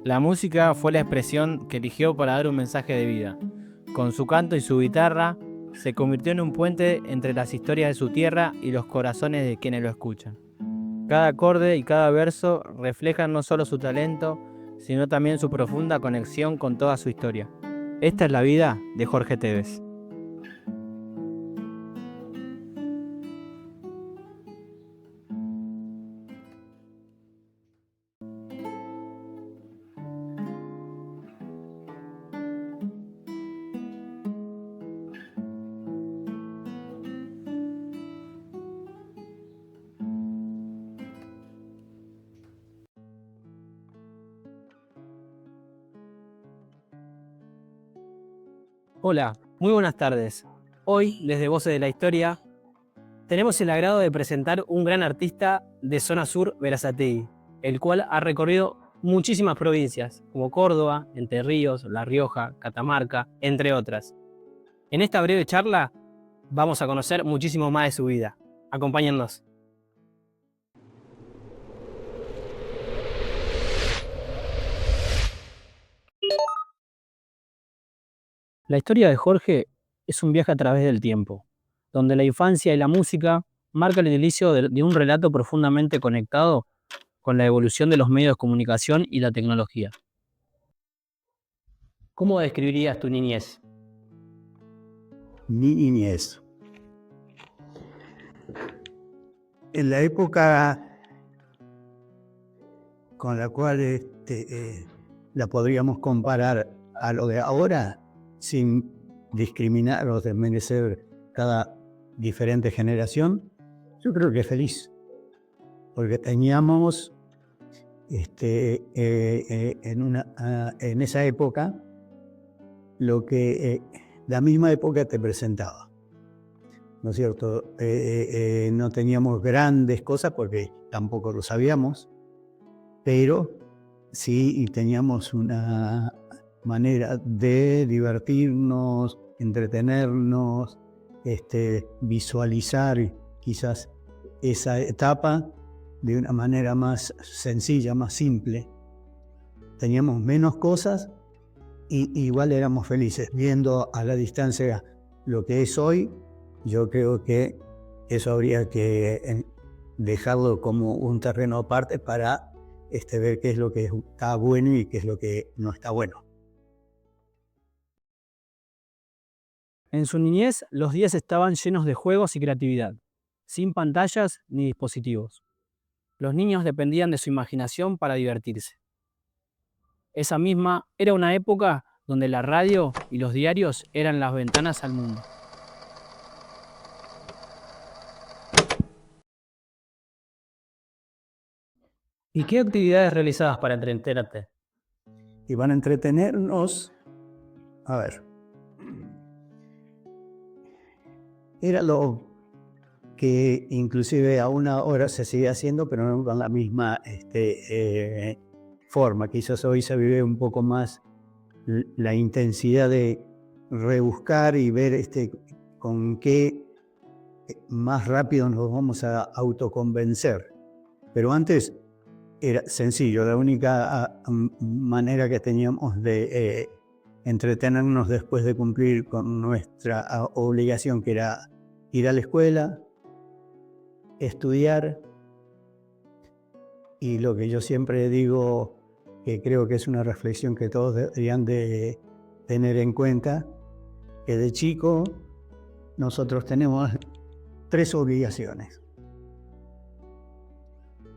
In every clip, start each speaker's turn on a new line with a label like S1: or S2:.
S1: La música fue la expresión que eligió para dar un mensaje de vida. Con su canto y su guitarra, se convirtió en un puente entre las historias de su tierra y los corazones de quienes lo escuchan. Cada acorde y cada verso reflejan no solo su talento, sino también su profunda conexión con toda su historia. Esta es la vida de Jorge Tevez. Hola, muy buenas tardes. Hoy, desde Voces de la Historia, tenemos el agrado de presentar un gran artista de Zona Sur, Berazategui, el cual ha recorrido muchísimas provincias, como Córdoba, Entre Ríos, La Rioja, Catamarca, entre otras. En esta breve charla vamos a conocer muchísimo más de su vida. Acompáñennos. La historia de Jorge es un viaje a través del tiempo, donde la infancia y la música marcan el inicio de un relato profundamente conectado con la evolución de los medios de comunicación y la tecnología. ¿Cómo describirías tu niñez?
S2: Mi niñez. En la época con la cual la podríamos comparar a lo de ahora, sin discriminar o desmerecer cada diferente generación, yo creo que feliz, porque teníamos en esa época lo que la misma época te presentaba, ¿no es cierto? No teníamos grandes cosas porque tampoco lo sabíamos, pero sí teníamos una manera de divertirnos, entretenernos, visualizar quizás esa etapa de una manera más sencilla, más simple. Teníamos menos cosas y igual éramos felices. Viendo a la distancia lo que es hoy, yo creo que eso habría que dejarlo como un terreno aparte para ver qué es lo que está bueno y qué es lo que no está bueno.
S1: En su niñez, los días estaban llenos de juegos y creatividad, sin pantallas ni dispositivos. Los niños dependían de su imaginación para divertirse. Esa misma era una época donde la radio y los diarios eran las ventanas al mundo. ¿Y qué actividades realizabas para entretenerte?
S2: Y van a entretenernos, a ver, era lo que inclusive aún ahora se sigue haciendo, pero no con la misma forma. Quizás hoy se vive un poco más la intensidad de rebuscar y ver con qué más rápido nos vamos a autoconvencer. Pero antes era sencillo, la única manera que teníamos de entretenernos después de cumplir con nuestra obligación, que era ir a la escuela, estudiar, y lo que yo siempre digo, que creo que es una reflexión que todos deberían de tener en cuenta, que de chico nosotros tenemos 3 obligaciones: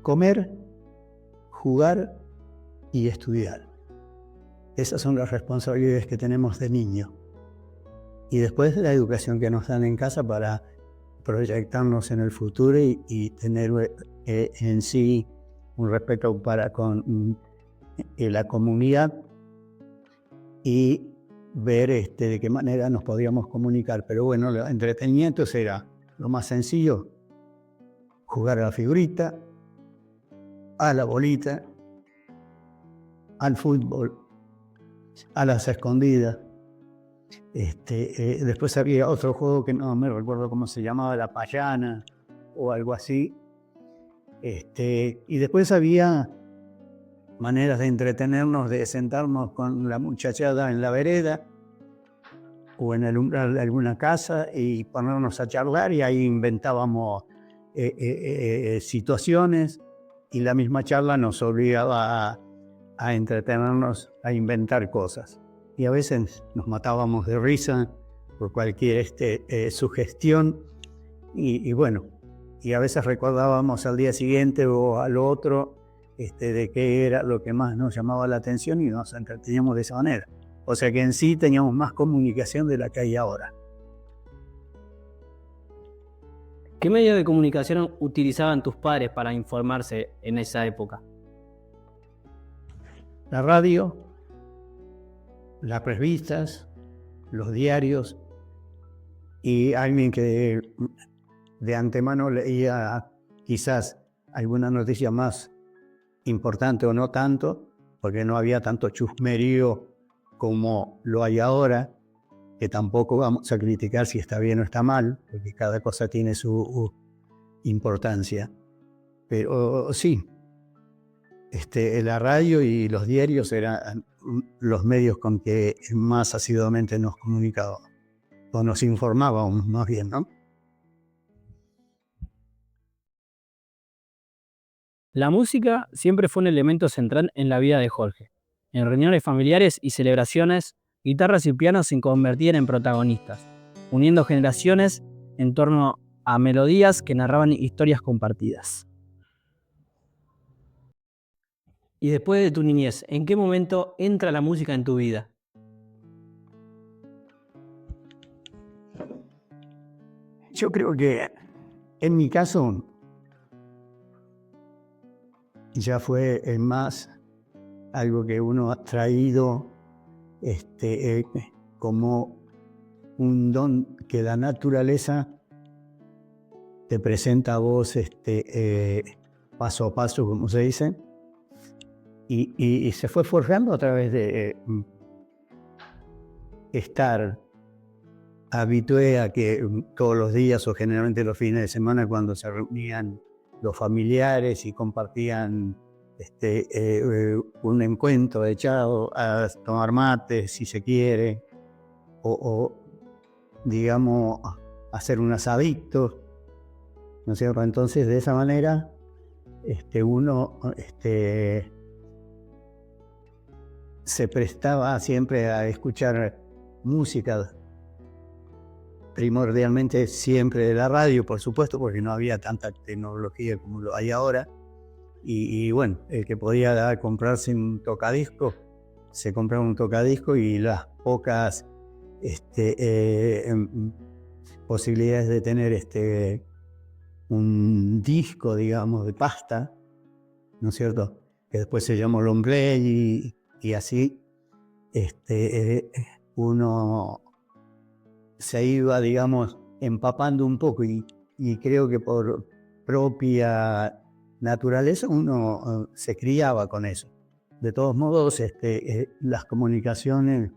S2: comer, jugar y estudiar. Esas son las responsabilidades que tenemos de niño. Y después la educación que nos dan en casa para proyectarnos en el futuro y tener en sí un respeto para con la comunidad y ver de qué manera nos podíamos comunicar. Pero bueno, el entretenimiento era lo más sencillo: jugar a la figurita, a la bolita, al fútbol, a las escondidas. Después había otro juego que no me recuerdo cómo se llamaba, la payana o algo así. Y después había maneras de entretenernos, de sentarnos con la muchachada en la vereda o en el umbral de alguna casa y ponernos a charlar, y ahí inventábamos situaciones, y la misma charla nos obligaba a entretenernos, a inventar cosas. Y a veces nos matábamos de risa por cualquier sugestión, y bueno, y a veces recordábamos al día siguiente o al otro de qué era lo que más nos llamaba la atención, y nos entreteníamos de esa manera. O sea que en sí teníamos más comunicación de la que hay ahora.
S1: ¿Qué medio de comunicación utilizaban tus padres para informarse en esa época?
S2: La radio, las revistas, los diarios, y alguien que de antemano leía quizás alguna noticia más importante o no tanto, porque no había tanto chusmerío como lo hay ahora, que tampoco vamos a criticar si está bien o está mal, porque cada cosa tiene su importancia. Pero sí, la radio y los diarios eran los medios con que más asiduamente nos comunicábamos, o nos informábamos más bien, ¿no?
S1: La música siempre fue un elemento central en la vida de Jorge. En reuniones familiares y celebraciones, guitarras y pianos se convertían en protagonistas, uniendo generaciones en torno a melodías que narraban historias compartidas. Y después de tu niñez, ¿en qué momento entra la música en tu vida?
S2: Yo creo que en mi caso ya fue más algo que uno ha traído como un don que la naturaleza te presenta a vos paso a paso, como se dice, y se fue forjando a través de estar habitué a que todos los días o generalmente los fines de semana, cuando se reunían los familiares y compartían un encuentro echado a tomar mate, si se quiere, o digamos, hacer un asadito, ¿no es cierto? Entonces, de esa manera, uno se prestaba siempre a escuchar música, primordialmente siempre de la radio, por supuesto, porque no había tanta tecnología como lo hay ahora. Y bueno, el que podía comprarse un tocadisco, se compraba un tocadisco, y las pocas posibilidades de tener un disco, digamos, de pasta, ¿no es cierto? Que después se llamó long play, y así uno se iba, digamos, empapando un poco, y creo que por propia naturaleza uno se criaba con eso. De todos modos, las comunicaciones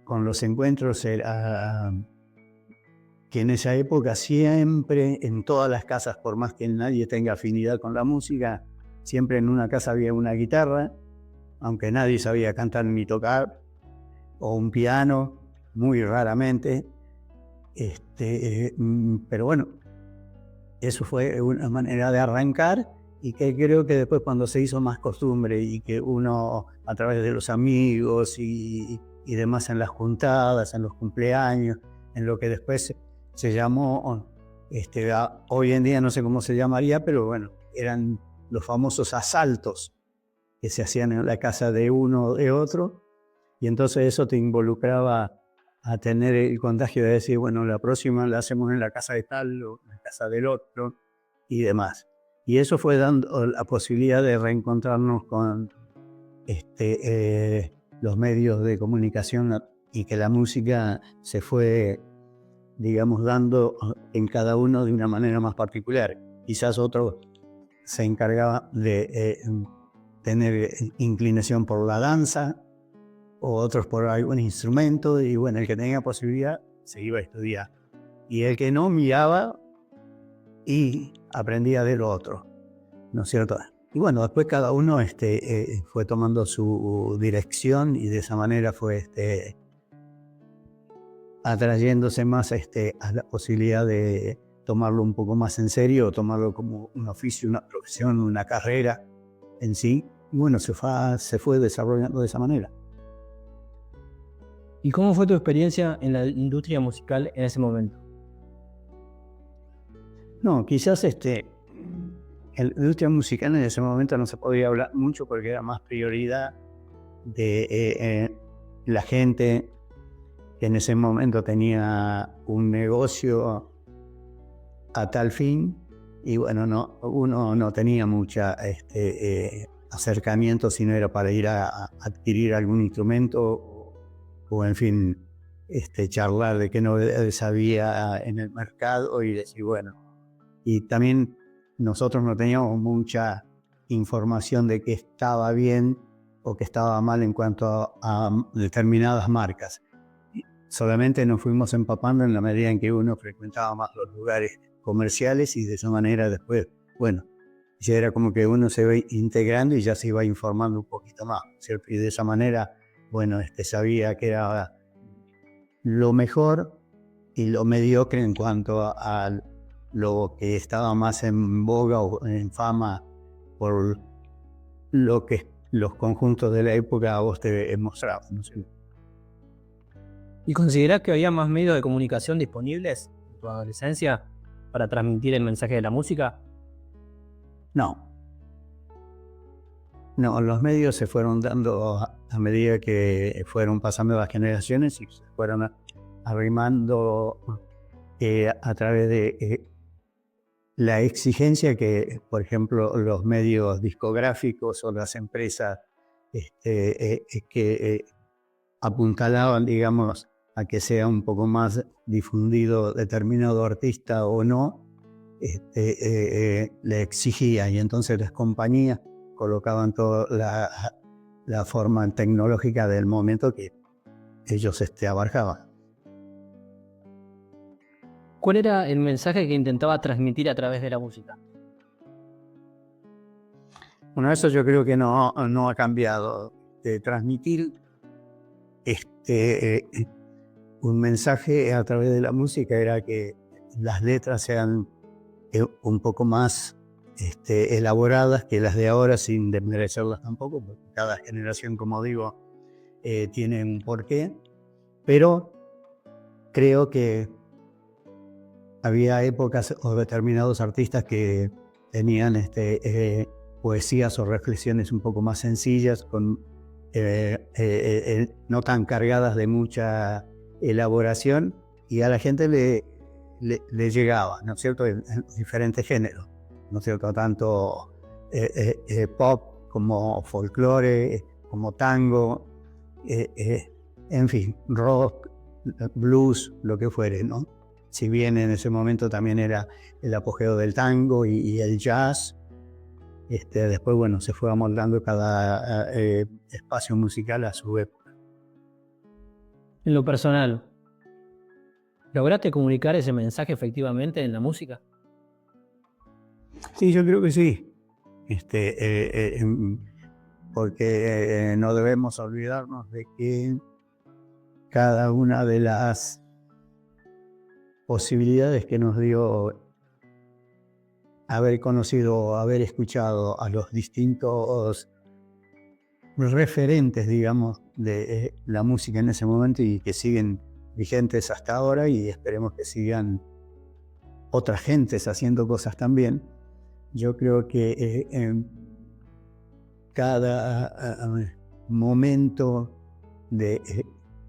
S2: con los encuentros era que en esa época siempre, en todas las casas, por más que nadie tenga afinidad con la música, siempre en una casa había una guitarra, aunque nadie sabía cantar ni tocar, o un piano, muy raramente. Pero bueno, eso fue una manera de arrancar, y que creo que después, cuando se hizo más costumbre y que uno, a través de los amigos y demás, en las juntadas, en los cumpleaños, en lo que después se llamó, hoy en día no sé cómo se llamaría, pero bueno, eran los famosos asaltos que se hacían en la casa de uno o de otro, y entonces eso te involucraba a tener el contagio de decir, bueno, la próxima la hacemos en la casa de tal o en la casa del otro y demás. Y eso fue dando la posibilidad de reencontrarnos con los medios de comunicación, y que la música se fue, digamos, dando en cada uno de una manera más particular. Quizás otro se encargaba de tener inclinación por la danza, o otros por algún instrumento, y bueno, el que tenía posibilidad se iba a estudiar, y el que no miraba y aprendía de lo otro, ¿no es cierto? Y bueno, después cada uno fue tomando su dirección y de esa manera fue atrayéndose más a la posibilidad de tomarlo un poco más en serio, tomarlo como un oficio, una profesión, una carrera en sí. Y bueno, se fue desarrollando de esa manera.
S1: ¿Y cómo fue tu experiencia en la industria musical en ese momento?
S2: No, quizás en la industria musical en ese momento no se podía hablar mucho porque era más prioridad de la gente que en ese momento tenía un negocio a tal fin, y bueno, uno no tenía mucha acercamiento si no era para ir a adquirir algún instrumento o en fin, charlar de qué novedades había en el mercado y decir, bueno, y también nosotros no teníamos mucha información de qué estaba bien o qué estaba mal en cuanto a determinadas marcas. Solamente nos fuimos empapando en la medida en que uno frecuentaba más los lugares comerciales y de esa manera después, bueno, ya era como que uno se iba integrando y ya se iba informando un poquito más, ¿cierto? Y de esa manera, bueno, sabía que era lo mejor y lo mediocre en cuanto a lo que estaba más en boga o en fama por lo que los conjuntos de la época a vos te mostraban, ¿no sé?
S1: ¿Y considerás que había más medios de comunicación disponibles en tu adolescencia para transmitir el mensaje de la música?
S2: No, los medios se fueron dando a medida que fueron pasando las generaciones y se fueron arrimando a través de la exigencia que, por ejemplo, los medios discográficos o las empresas que apuntalaban, digamos, a que sea un poco más difundido determinado artista o no, le exigía, y entonces las compañías colocaban toda la forma tecnológica del momento que ellos abarcaban.
S1: ¿Cuál era el mensaje que intentaba transmitir a través de la música?
S2: Bueno, eso yo creo que no ha cambiado. De transmitir un mensaje a través de la música era que las letras sean un poco más elaboradas que las de ahora, sin desmerecerlas tampoco, porque cada generación, como digo, tiene un porqué, pero creo que había épocas o determinados artistas que tenían poesías o reflexiones un poco más sencillas, no tan cargadas de mucha elaboración, y a la gente le llegaba, ¿no es cierto?, en diferentes géneros, ¿no es cierto?, tanto pop como folclore, como tango, en fin, rock, blues, lo que fuere, ¿no? Si bien en ese momento también era el apogeo del tango y el jazz, después, bueno, se fue amoldando cada espacio musical a su época.
S1: En lo personal, ¿lograste comunicar ese mensaje efectivamente en la música?
S2: Sí, yo creo que sí, porque no debemos olvidarnos de que cada una de las posibilidades que nos dio haber conocido, haber escuchado a los distintos referentes, digamos, de la música en ese momento y que siguen vigentes hasta ahora, y esperemos que sigan otras gentes haciendo cosas también. Yo creo que en cada momento de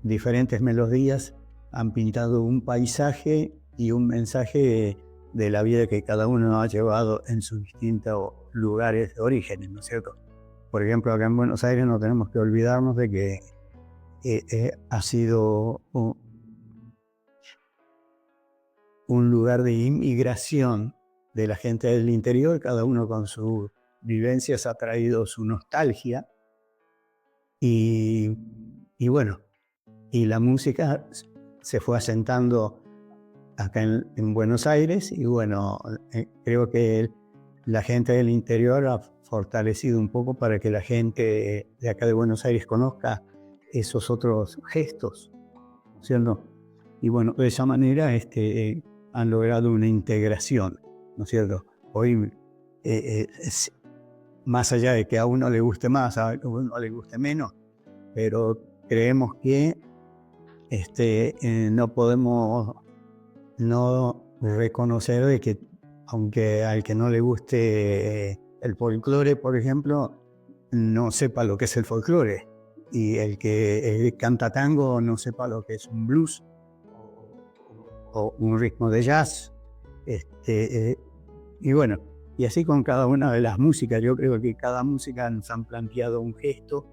S2: diferentes melodías han pintado un paisaje y un mensaje de la vida que cada uno ha llevado en sus distintos lugares de orígenes, ¿no es cierto? Por ejemplo, acá en Buenos Aires no tenemos que olvidarnos de que ha sido un lugar de inmigración de la gente del interior, cada uno con sus vivencias ha traído su nostalgia, y bueno, y la música se fue asentando acá en Buenos Aires, y bueno, creo que la gente del interior ha fortalecido un poco para que la gente de acá de Buenos Aires conozca esos otros gestos, ¿cierto? Y bueno, de esa manera han logrado una integración, ¿no es cierto? Hoy, más allá de que a uno le guste más, a uno le guste menos, pero creemos que no podemos no reconocer de que, aunque al que no le guste el folclore, por ejemplo, no sepa lo que es el folclore, y el que canta tango no sepa lo que es un blues o un ritmo de jazz. Y bueno, y así con cada una de las músicas. Yo creo que cada música nos han planteado un gesto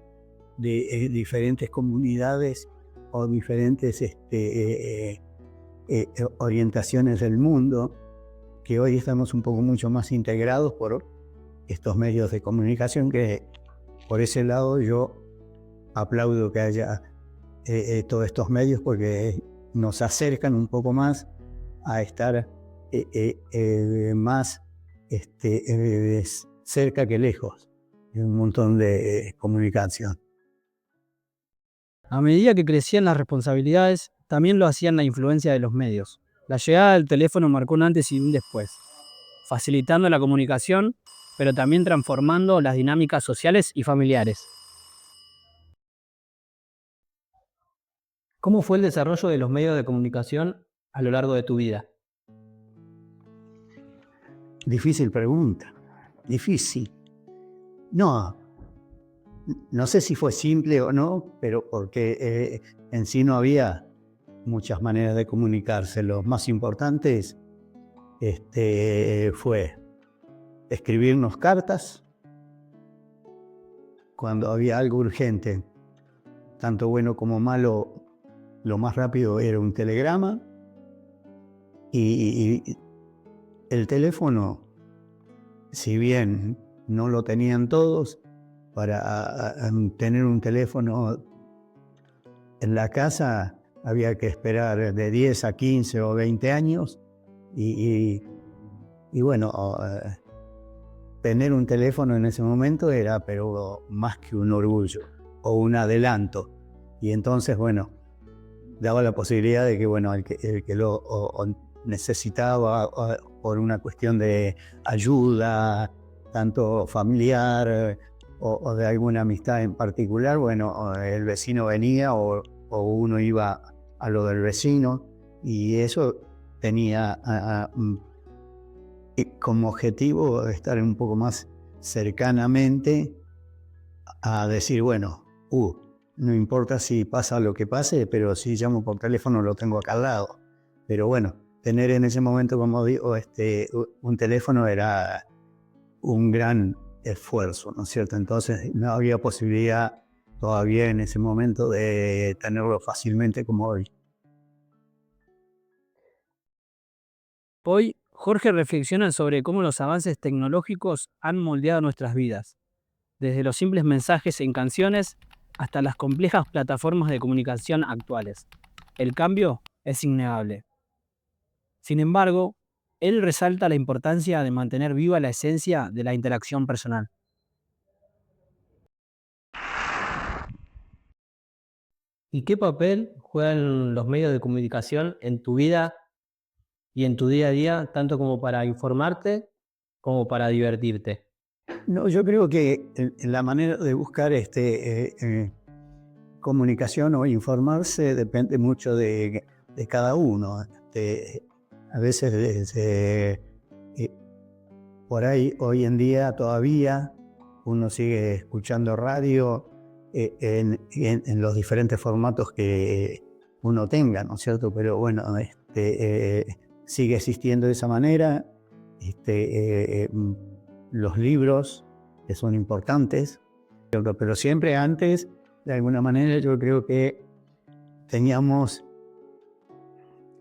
S2: de diferentes comunidades o diferentes orientaciones del mundo, que hoy estamos un poco mucho más integrados por estos medios de comunicación, que por ese lado yo aplaudo que haya todos estos medios, porque nos acercan un poco más a estar más cerca que lejos, en un montón de comunicación.
S1: A medida que crecían las responsabilidades, también lo hacían la influencia de los medios. La llegada del teléfono marcó un antes y un después, facilitando la comunicación, pero también transformando las dinámicas sociales y familiares. ¿Cómo fue el desarrollo de los medios de comunicación a lo largo de tu vida?
S2: Difícil pregunta, difícil. No sé si fue simple o no, pero porque en sí no había muchas maneras de comunicarse. Lo más importante fue escribirnos cartas cuando había algo urgente, tanto bueno como malo. Lo más rápido era un telegrama, y el teléfono, si bien no lo tenían todos, para tener un teléfono en la casa había que esperar de 10 a 15 o 20 años, y bueno, tener un teléfono en ese momento era pero más que un orgullo o un adelanto. Y entonces, bueno, daba la posibilidad de que, bueno, el que lo necesitaba por una cuestión de ayuda, tanto familiar o de alguna amistad en particular, bueno, el vecino venía o uno iba a lo del vecino, y eso tenía como objetivo estar un poco más cercanamente a decir, bueno, no importa si pasa lo que pase, pero si llamo por teléfono lo tengo acá al lado. Pero bueno, tener en ese momento, como digo, un teléfono era un gran esfuerzo, ¿no es cierto? Entonces no había posibilidad todavía en ese momento de tenerlo fácilmente como hoy.
S1: Hoy, Jorge reflexiona sobre cómo los avances tecnológicos han moldeado nuestras vidas, desde los simples mensajes en canciones hasta las complejas plataformas de comunicación actuales. El cambio es innegable. Sin embargo, él resalta la importancia de mantener viva la esencia de la interacción personal. ¿Y qué papel juegan los medios de comunicación en tu vida y en tu día a día, tanto como para informarte como para divertirte?
S2: No, yo creo que la manera de buscar comunicación o informarse depende mucho de cada uno. A veces por ahí, hoy en día todavía uno sigue escuchando radio en los diferentes formatos que uno tenga, ¿no es cierto? Pero bueno, sigue existiendo de esa manera. Los libros, que son importantes, pero siempre antes, de alguna manera, yo creo que teníamos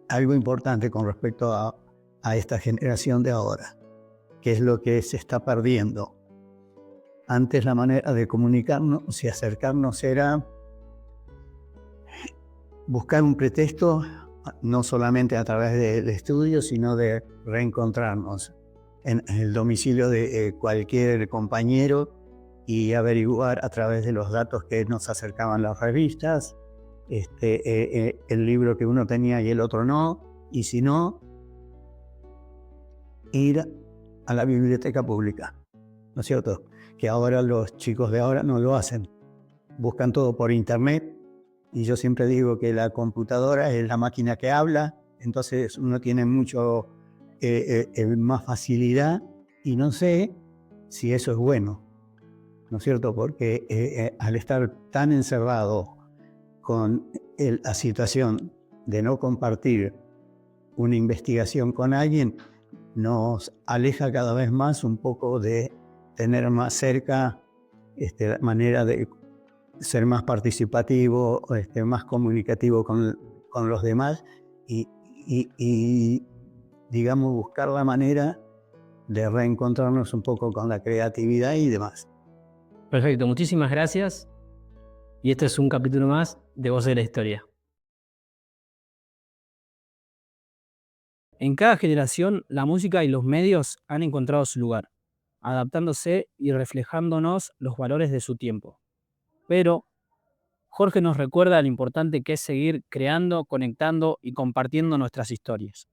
S2: algo importante con respecto a esta generación de ahora, que es lo que se está perdiendo. Antes la manera de comunicarnos y acercarnos era buscar un pretexto, no solamente a través del estudio, sino de reencontrarnos. en el domicilio de cualquier compañero y averiguar a través de los datos que nos acercaban las revistas, el libro que uno tenía y el otro no, y si no, ir a la biblioteca pública, ¿no es cierto? Que ahora los chicos de ahora no lo hacen, buscan todo por internet, y yo siempre digo que la computadora es la máquina que habla, entonces uno tiene mucho más facilidad, y no sé si eso es bueno, ¿no es cierto? Porque al estar tan encerrado con la situación de no compartir una investigación con alguien, nos aleja cada vez más un poco de tener más cerca la manera de ser más participativo, más comunicativo con los demás y, digamos, buscar la manera de reencontrarnos un poco con la creatividad y demás.
S1: Perfecto, muchísimas gracias. Y este es un capítulo más de Voces de la Historia. En cada generación, la música y los medios han encontrado su lugar, adaptándose y reflejándonos los valores de su tiempo. Pero Jorge nos recuerda lo importante que es seguir creando, conectando y compartiendo nuestras historias.